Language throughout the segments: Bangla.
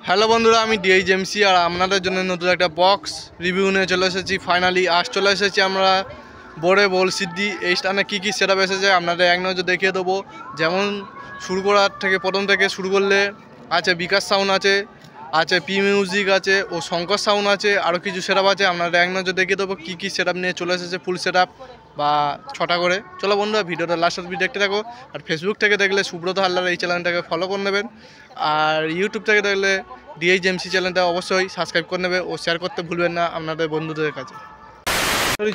হ্যালো বন্ধুরা, আমি ডিএইচএমসি আর আপনাদের জন্য নতুন একটা বক্স রিভিউ নিয়ে চলে এসেছি। ফাইনালি আজ চলে এসেছি আমরা বোরে বলসিদ্ধি। এই স্থানে কী কী সেটআপ এসেছে আপনাদের এক নজর দেখিয়ে দেবো। যেমন শুরু করার থেকে প্রথম থেকে শুরু করলে আছে বিকাশ সাউন্ড আছে পি মিউজিক আছে ও শঙ্কর সাউন্ড আছে, আরও কিছু সেটআপ আছে। আপনাদের এক নজর দেখিয়ে দেবো কী কী সেটআপ নিয়ে চলে এসেছে, ফুল সেটআপ বা 6টা করে। চলো বন্ধুরা, ভিডিওটা লাস্ট অবধি দেখতে থাকো। আর ফেসবুক থেকে দেখলে সুব্রত হালদার এই চ্যানেলটাকে ফলো করে নেবেন, আর ইউটিউব থেকে দেখলে ডিএইচএমসি চ্যানেলটা অবশ্যই সাবস্ক্রাইব করে নেবে ও শেয়ার করতে ভুলবেন না আপনাদের বন্ধুদের কাছে।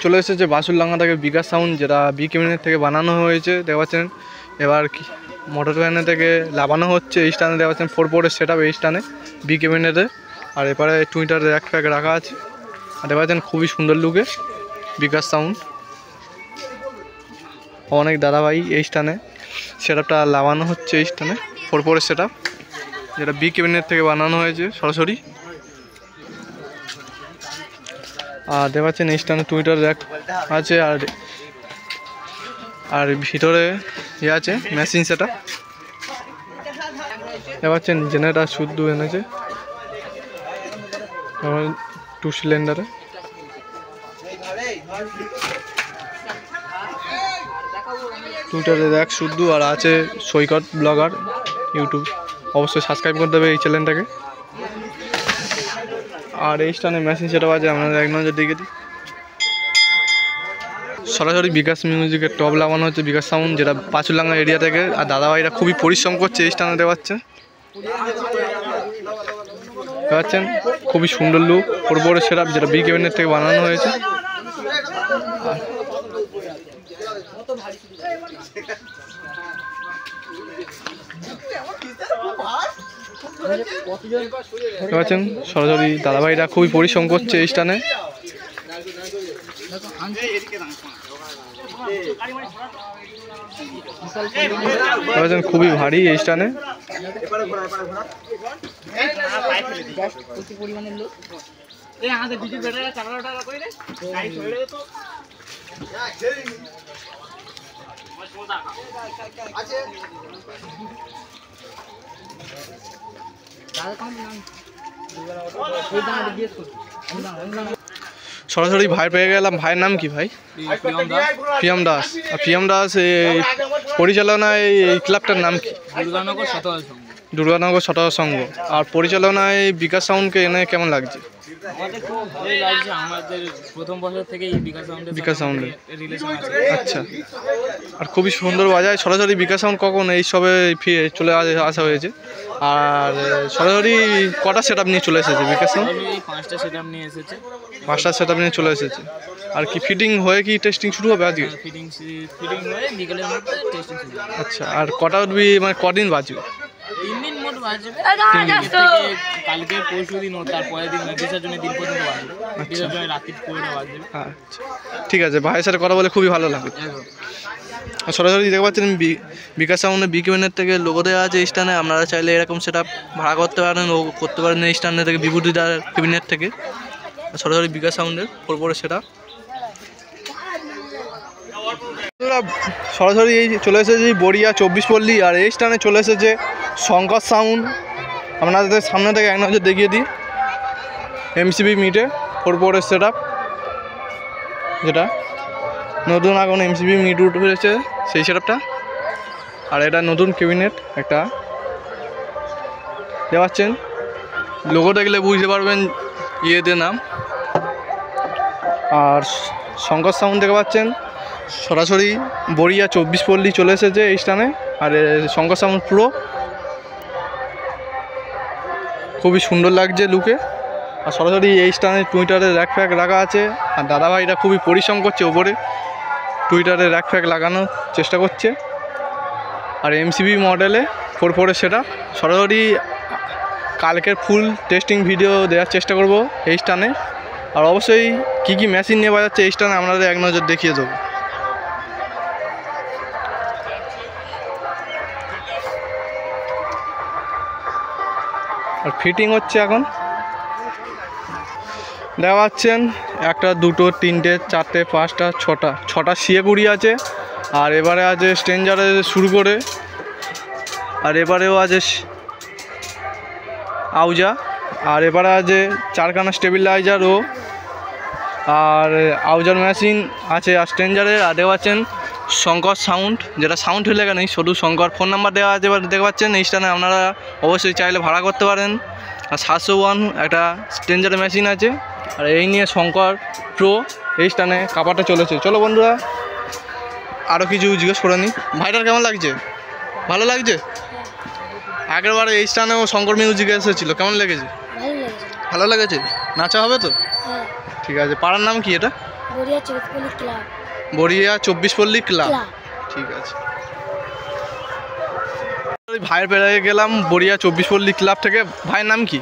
চলে এসেছে বাসুরডাঙ্গা থেকে বিকাশ সাউন্ড, যেটা বি ক্যাবিনেট থেকে বানানো হয়েছে দেখতে পাচ্ছেন। এবার মোটর ভ্যানে থেকে লাগানো হচ্ছে এই স্টানে দেখতে পাচ্ছেন। 4 সেটআপ এই স্টানে বি ক্যাবিনেটে। আর এবারে টুইটার র্যাক ফ্যাক রাখা আছে আর দেখতে পাচ্ছেন খুবই সুন্দর লুকে বিকাশ সাউন্ড। অনেক দাদাভাই এই স্টানে সেটআপটা লাগানো হচ্ছে এই স্টানে 4 সেটআপ, যেটা বি ক্যাবিনেট থেকে বানানো হয়েছে সরাসরি। আর দেখতে পাচ্ছেন এই স্টানে টুইটার র্যাক আছে আর ভিতরে ইয়ে আছে মেশিন সেটআপ। দেখতে পাচ্ছেন জেনারেটর শুদ্ধ এনেছে 2 সিলিন্ডারে। টুইটারে র্যাক শুদ্ধ আর আছে সৈকত ব্লগার ইউটিউব, অবশ্যই সাবস্ক্রাইব করতে হবে এই চ্যানেলটাকে। আর এই স্টানে মেশিন সেটআপ আছে, আপনাদের এক নজর দেখে দিই। সরাসরি বিকাশ মিউজিকের টপ লাগানো হচ্ছে বিকাশ সাউন্ড, যেটা পাঁচুরডাঙ্গা এরিয়া থেকে। আর দাদাভাইরা খুবই পরিশ্রম করছে এই স্টানে দেখতে পাচ্ছেন। খুবই সুন্দর লুক 4 সেটআপ, যেটা বি ক্যাবিনেট থেকে বানানো হয়েছে। পাচ্ছেন সরাসরি দাদাভাইরা খুবই পরিশ্রম করছে এই স্টানে। খুবই ভারী এই স্টানে। সরাসরি ভাই পেয়ে গেলাম। ভাইয়ের নাম কি ভাই? প্রিয়ম দাস। আর প্রিয়ম দাস পরিচালনায় এই ক্লাবটার নাম কি? দুর্গানগর শতরা সংঘ। আর পরিচালনায় বিকাশ সাউন্ডকে এনে কেমন লাগছে? আমাদের প্রথম বছর থেকেই বিকাশ সাউন্ডের আচ্ছা। আর খুবই সুন্দর বাজায় সরাসরি বিকাশ সাউন্ড। কখন এই সবে চলে আসা হয়েছে? আর সরাসরি কটা সেটআপ নিয়ে চলে এসেছে বিকাশ সাউন্ড? 5টা সেটআপ নিয়ে এসেছে। 5টা সেটআপ নিয়ে চলে এসেছে। আর কি ফিটিং হয়ে কি টেস্টিং শুরু হবে আজকে? ফিটিং হয়ে বিকেলের মধ্যে টেস্টিং শুরু হবে। আচ্ছা। আর কটা উঠবি, মানে কদিন বাজবে? 3 দিন মোট বাজবে। কালকে পরশুদিন ও তারপরের দিন বিসর্জনের দিন পর্যন্ত বাজবে। বিসর্জনের রাত্রি 2টা বাজবে। আচ্ছা ঠিক আছে, ভাইয়ের সাথে কথা বলে খুবই ভালো লাগে। সরাসরি দেখতে পাচ্ছেন বিকাশ সাউন্ডের বি ক্যাবিনেট থেকে লোগো দেওয়া আছে এই স্টানে। আপনারা চাইলে এরকম সেটআপ ভাড়া করতে পারেন ও করতে পারেন এই স্টানে থেকে বিভূতিদার ক্যাবিনেট থেকে। সরাসরি বিকাশ সাউন্ডের 4 সেটআপ। সরাসরি এই চলে এসেছে বড়িয়া 24 পল্লী। আর এই স্টানে চলে এসেছে শঙ্কর সাউন্ড। আপনাদের সামনে থেকে এক নজর দেখিয়ে দিই। এমসিবি মিটে 4 সেটআপ, যেটা নতুন এখন এমসিবি মিট উঠে হয়েছে সেই সেটআপটা। আর এটা নতুন ক্যাবিনেট একটা দেখতে পাচ্ছেন। লোগো দেখলে বুঝতে পারবেন ইয়েদের নাম। আর শঙ্কর সাউন্ড দেখতে পাচ্ছেন সরাসরি বড়িয়া 24 পল্লী চলে এসেছে এই স্টানে। আর শঙ্কর সাউন্ড পুরো খুবই সুন্দর লাগছে লুকে। আর সরাসরি এই স্টানে টুইটারে র্যাক ফ্যাক রাখা আছে। আর দাদাভাইরা খুবই পরিশ্রম করছে, ওপরে টুইটারে র্যাক ফ্যাক লাগানোর চেষ্টা করছে। আর এমসিবি মডেলে 4 সেটআপ। সরাসরি কালকের ফুল টেস্টিং ভিডিও দেওয়ার চেষ্টা করব এই স্টানে। আর অবশ্যই কী কী মেশিন নিয়ে বাজাচ্ছে এই স্টানে আপনাদের এক নজর দেখিয়ে দেবো। আর ফিটিং হচ্ছে এখন দেখা পাচ্ছেন। 1টা 2টো 3টে 4টে 5টা 6টা সিএ কুড়ি আছে। আর এবারে আছে স্ট্রেঞ্জারে শুরু করে, আর এবারেও আছে আউজা, আর এবারে আছে চারখানা স্টেবিলাইজার ও আর আউজার মেশিন আছে আর স্ট্রেঞ্জারের। আর দেখতে পাচ্ছেন শঙ্কর সাউন্ড, যেটা সাউন্ড হলে নেই শুধু শঙ্কর। ফোন নাম্বার দেওয়া আছে, এবার দেখতে পাচ্ছেন এই স্থানে আপনারা অবশ্যই চাইলে ভাড়া করতে পারেন। আর 701 একটা স্ট্রেঞ্জারের মেশিন আছে। আর এই নিয়ে শঙ্কর প্রো এই স্থানে কাপারটা চলেছে। চলো বন্ধুরা আরও কিছু জিজ্ঞেস করে নিই। ভাইটার কেমন লাগছে? ভালো লাগছে? আগেরবার এই স্থানেও শঙ্কর মিউজিক এসেছিলো, কেমন লেগেছে? ভালো লেগেছে? নাচা হবে তো? ঠিক আছে। পাড়ার নাম কি এটা? বড়িয়া 24 ক্লাব। ঠিক আছে। ভাইয়ের পেড়ে গেলাম বড়িয়া 24 ক্লাব থেকে। ভাইয়ের নাম কি?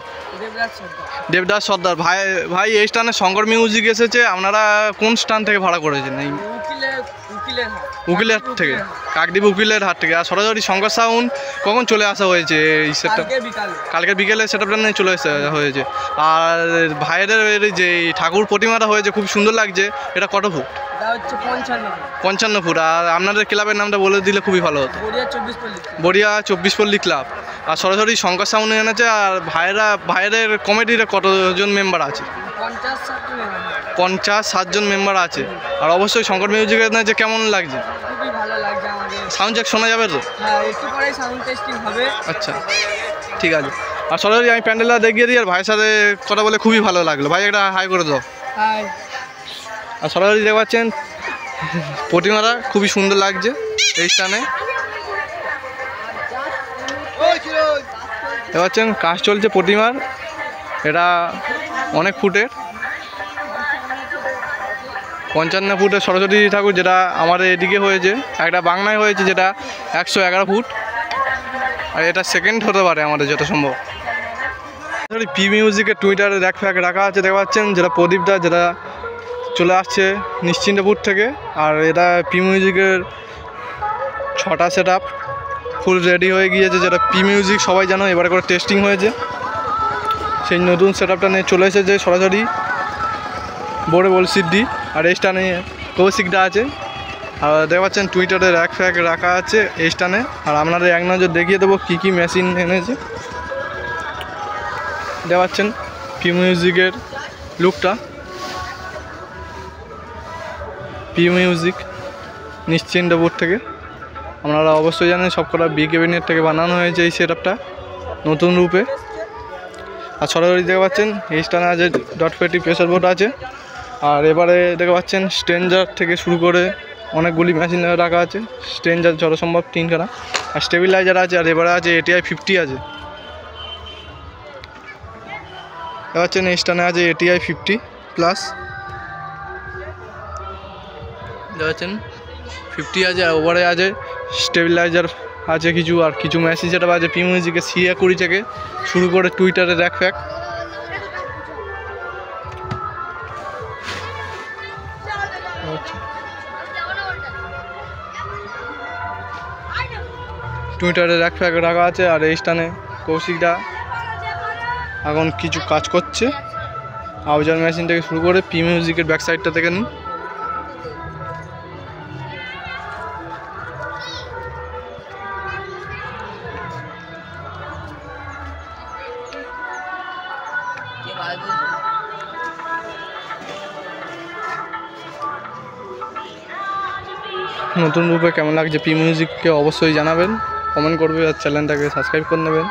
দেবদাস সর্দার। ভাই এই স্থানে শঙ্কর মিউজিক এসেছে, আপনারা কোন স্থান থেকে ভাড়া করেছেন? এই উকিলের থেকে, কাকদ্বীপ উকিলের হাট থেকে। আর সরাসরি শঙ্কর সাউন্ড কখন চলে আসা হয়েছে এই সেটটা? কালকে বিকেলে সেটআপটা নিয়ে চলে আসা হয়েছে। আর ভাইয়েদের যে ঠাকুর প্রতিমাটা হয়েছে খুব সুন্দর লাগছে। এটা কত ফুট? 55 ফুট। আর আপনাদের ক্লাবের নামটা বলে দিলে খুবই ভালো হতো। বড়িয়া 24 ক্লাব। আর সরাসরি শঙ্কর সাউন্ড এনেছে। আর ভাইয়েদের কমিটিতে কতজন মেম্বার আছে? 50-60 জন মেম্বার আছে। আর অবশ্যই শঙ্কর মিউজিক এনেছে, কেমন লাগছে? সাউন্ড চেক শোনা যাবে তো? আচ্ছা ঠিক আছে। আর সরাসরি আমি প্যান্ডেলটা দেখিয়ে দিই। আর ভাইয়ের সাথে কথা বলে খুবই ভালো লাগলো। ভাই একটা হাই করে দাও। আর সরাসরি দেখতে পাচ্ছেন প্রতিমাটা খুবই সুন্দর লাগছে এই স্থানে। দেখতে পাচ্ছেন কাজ চলছে প্রতিমার। এটা অনেক ফুটের, 55 ফুটের সরস্বতী ঠাকুর, যেটা আমাদের এদিকে হয়েছে। একটা বাংলায় হয়েছে যেটা 111 ফুট। আর এটা সেকেন্ড হতে পারে আমাদের যত সম্ভব। পি মিউজিকের টুইটারে রাখা আছে দেখতে পাচ্ছেন, যেটা প্রদীপদা, যেটা চলে আসছে নিশ্চিন্তপুর থেকে। আর এটা পি মিউজিকের 6টা সেটআপ ফুল রেডি হয়ে গিয়েছে, যেটা পি মিউজিক সবাই জানো এবারে করে টেস্টিং হয়েছে। সেই নতুন সেটআপটা নিয়ে চলে এসেছে সরাসরি বড়ে বল সিদ্ধি। আর এই স্টানে কৌশিকটা আছে। আর দেখতে পাচ্ছেন টুইটারে রাখা আছে এই স্টানে। আর আপনাদের এক নজর দেখিয়ে দেবো কী কী মেশিন এনেছে। দেখতে পাচ্ছেন পি মিউজিকের লুকটা। পি মিউজিক নিশ্চিন্তপুর থেকে। আপনারা অবশ্যই জানেন সবকটা বি ক্যাবিনেট থেকে বানানো হয়েছে এই সেটআপটা নতুন রূপে। আর সরাসরি দেখতে পাচ্ছেন এই স্টানে আছে .50 প্রেসার বোর্ড আছে। আর এবারে দেখতে পাচ্ছেন স্ট্রেঞ্জার থেকে শুরু করে অনেকগুলি মেশিন রাখা আছে। স্ট্রেঞ্জার যত সম্ভব 3খানা। আর স্টেবিলাইজার আছে। আর এবারে আছে ATI 50 আছে। দেখতে পাচ্ছেন এই স্টানে আছে ATI 50+। দেখতে পাচ্ছেন 50 আছে। আর ওভারে আছে স্টেবিলাইজার আছে কিছু। আর কিছু মেশিন সেটা আছে পি মিউজিকে CA20 থেকে শুরু করে টুইটারে রাখা আছে। আর এই স্থানে কৌশিকদা এখন কিছু কাজ করছে। আউজার মেশিন থেকে শুরু করে পি মিউজিকের ব্যাক সাইডটা থেকে নিন। নতুন রূপে কেমন লাগছে পি মিউজিককে অবশ্যই জানাবেন, কমেন্ট করবে আর চ্যানেলটাকে সাবস্ক্রাইব করে নেবেন।